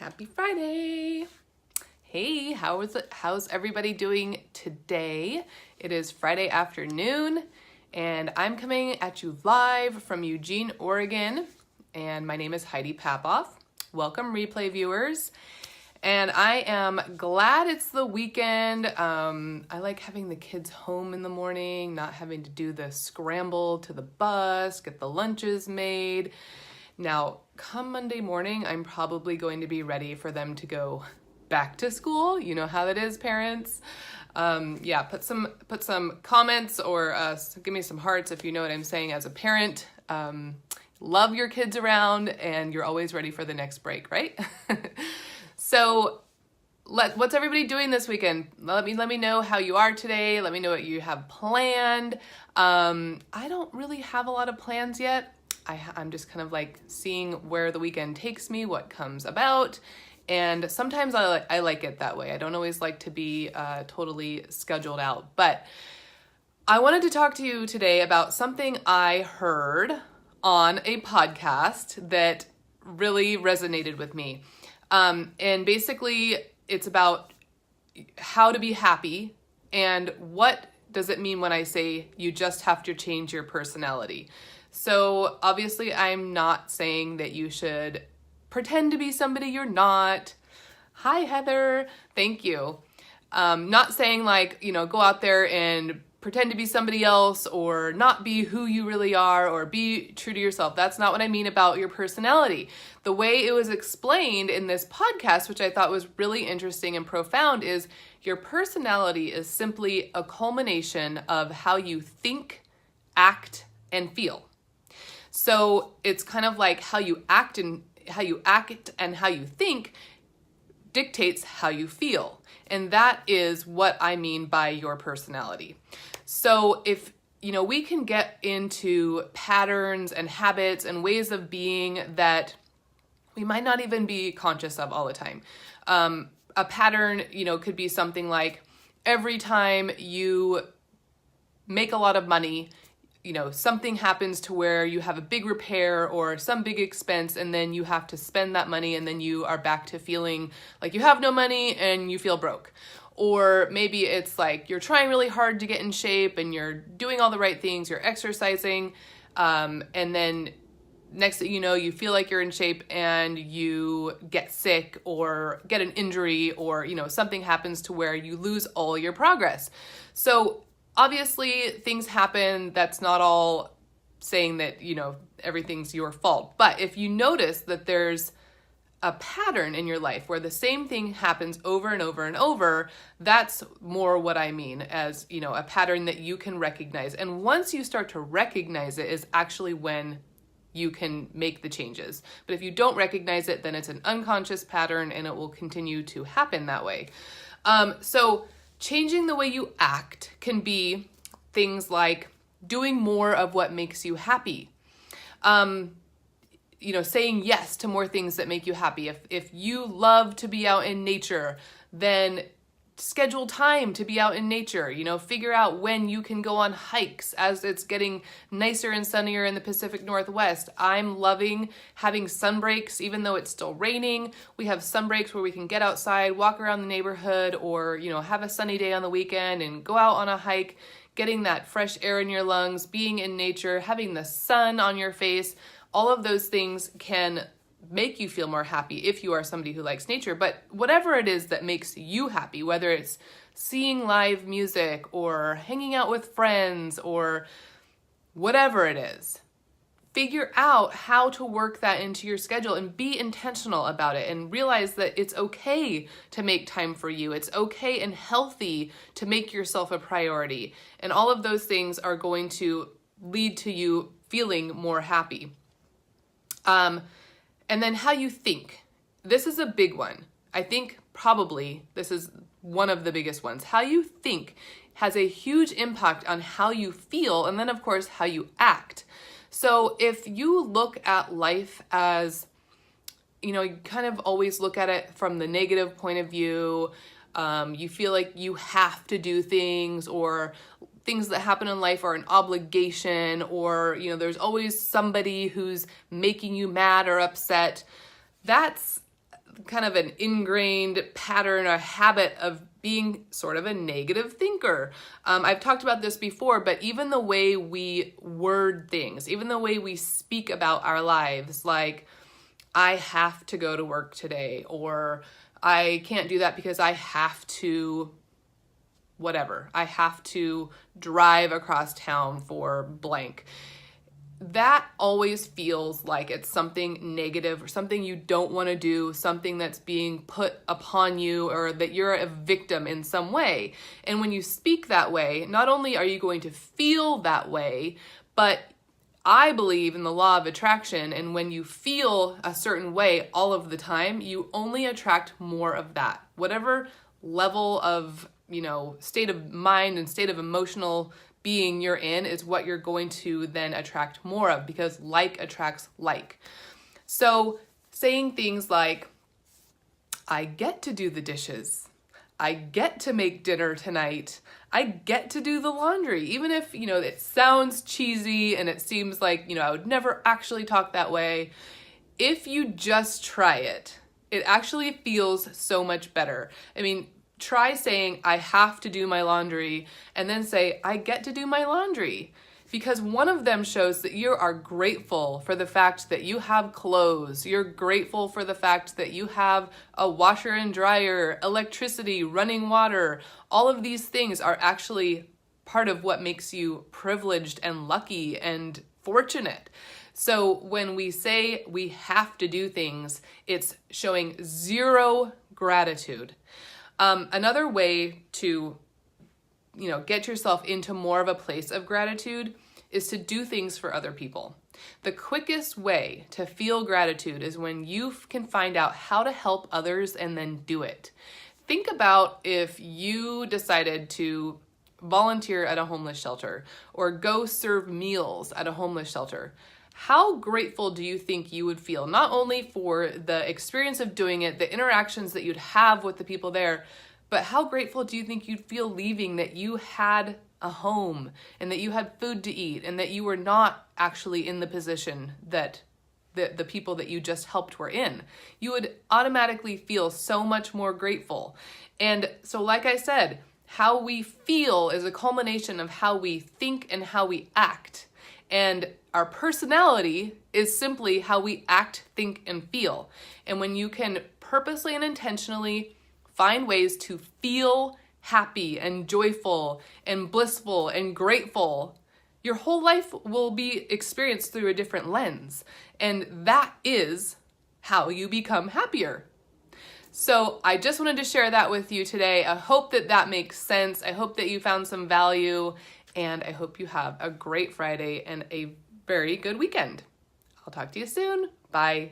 Happy Friday. Hey, how's everybody doing today? It is Friday afternoon and I'm coming at you live from Eugene, Oregon, and my name is Heidi Papoff. Welcome replay viewers. And I am glad it's the weekend. I like having the kids home in the morning, not having to do the scramble to the bus, get the lunches made. Now, come Monday morning, I'm probably going to be ready for them to go back to school. You know how that is, parents. Put some comments or give me some hearts if you know what I'm saying as a parent. Love your kids around and you're always ready for the next break, right? So what's everybody doing this weekend? Let me know how you are today. Let me know what you have planned. I don't really have a lot of plans yet. I'm just kind of like seeing where the weekend takes me, what comes about. And sometimes I like it that way. I don't always like to be totally scheduled out. But I wanted to talk to you today about something I heard on a podcast that really resonated with me. And basically it's about how to be happy and what does it mean when I say you just have to change your personality. So obviously I'm not saying that you should pretend to be somebody you're not. Hi, Heather. Thank you. Not saying go out there and pretend to be somebody else or not be who you really are or be true to yourself. That's not what I mean about your personality. The way it was explained in this podcast, which I thought was really interesting and profound, is your personality is simply a culmination of how you think, act, and feel. So it's kind of like how you act and how you think dictates how you feel. And that is what I mean by your personality. So if, we can get into patterns and habits and ways of being that we might not even be conscious of all the time. A pattern, could be something like every time you make a lot of money, something happens to where you have a big repair or some big expense and then you have to spend that money and then you are back to feeling like you have no money and you feel broke. Or maybe it's like you're trying really hard to get in shape and you're doing all the right things, you're exercising, and then next thing you know, you feel like you're in shape and you get sick or get an injury or, something happens to where you lose all your progress. So obviously, things happen. That's not all saying that, everything's your fault. But if you notice that there's a pattern in your life where the same thing happens over and over and over, that's more what I mean as, a pattern that you can recognize. And once you start to recognize it is actually when you can make the changes. But if you don't recognize it, then it's an unconscious pattern and it will continue to happen that way. So changing the way you act can be things like doing more of what makes you happy. Saying yes to more things that make you happy. If you love to be out in nature, then schedule time to be out in nature. Figure out when you can go on hikes as it's getting nicer and sunnier in the Pacific Northwest. I'm loving having sun breaks, even though it's still raining. We have sun breaks where we can get outside, walk around the neighborhood, or, have a sunny day on the weekend and go out on a hike, getting that fresh air in your lungs, being in nature, having the sun on your face. All of those things can make you feel more happy if you are somebody who likes nature. But whatever it is that makes you happy, whether it's seeing live music or hanging out with friends or whatever it is, figure out how to work that into your schedule and be intentional about it and realize that it's okay to make time for you. It's okay and healthy to make yourself a priority. And all of those things are going to lead to you feeling more happy. And then how you think. This is a big one. I think probably this is one of the biggest ones. How you think has a huge impact on how you feel and then, of course, how you act. So if you look at life as, you kind of always look at it from the negative point of view, you feel like you have to do things or things that happen in life are an obligation or, there's always somebody who's making you mad or upset. That's kind of an ingrained pattern or habit of being sort of a negative thinker. I've talked about this before, but even the way we word things, even the way we speak about our lives, like, I have to go to work today, or I can't do that because I have to, whatever, I have to drive across town for blank. That always feels like it's something negative or something you don't want to do, something that's being put upon you, or that you're a victim in some way. And when you speak that way, not only are you going to feel that way, but I believe in the law of attraction, and when you feel a certain way all of the time, you only attract more of that. Whatever level of, state of mind and state of emotional being you're in is what you're going to then attract more of, because like attracts like. So saying things like, I get to do the dishes, I get to make dinner tonight, I get to do the laundry, even if, it sounds cheesy and it seems like, I would never actually talk that way. If you just try it, it actually feels so much better. Try saying, I have to do my laundry, and then say, I get to do my laundry. Because one of them shows that you are grateful for the fact that you have clothes. You're grateful for the fact that you have a washer and dryer, electricity, running water. All of these things are actually part of what makes you privileged and lucky and fortunate. So when we say we have to do things, it's showing zero gratitude. Another way to, get yourself into more of a place of gratitude is to do things for other people. The quickest way to feel gratitude is when you can find out how to help others and then do it. Think about if you decided to volunteer at a homeless shelter or go serve meals at a homeless shelter. How grateful do you think you would feel, not only for the experience of doing it, the interactions that you'd have with the people there, but how grateful do you think you'd feel leaving, that you had a home and that you had food to eat and that you were not actually in the position that the people that you just helped were in? You would automatically feel so much more grateful. And so, like I said, how we feel is a culmination of how we think and how we act. And our personality is simply how we act, think, and feel. And when you can purposely and intentionally find ways to feel happy and joyful and blissful and grateful, your whole life will be experienced through a different lens. And that is how you become happier. So I just wanted to share that with you today. I hope that makes sense. I hope that you found some value, and I hope you have a great Friday and a very good weekend. I'll talk to you soon. Bye.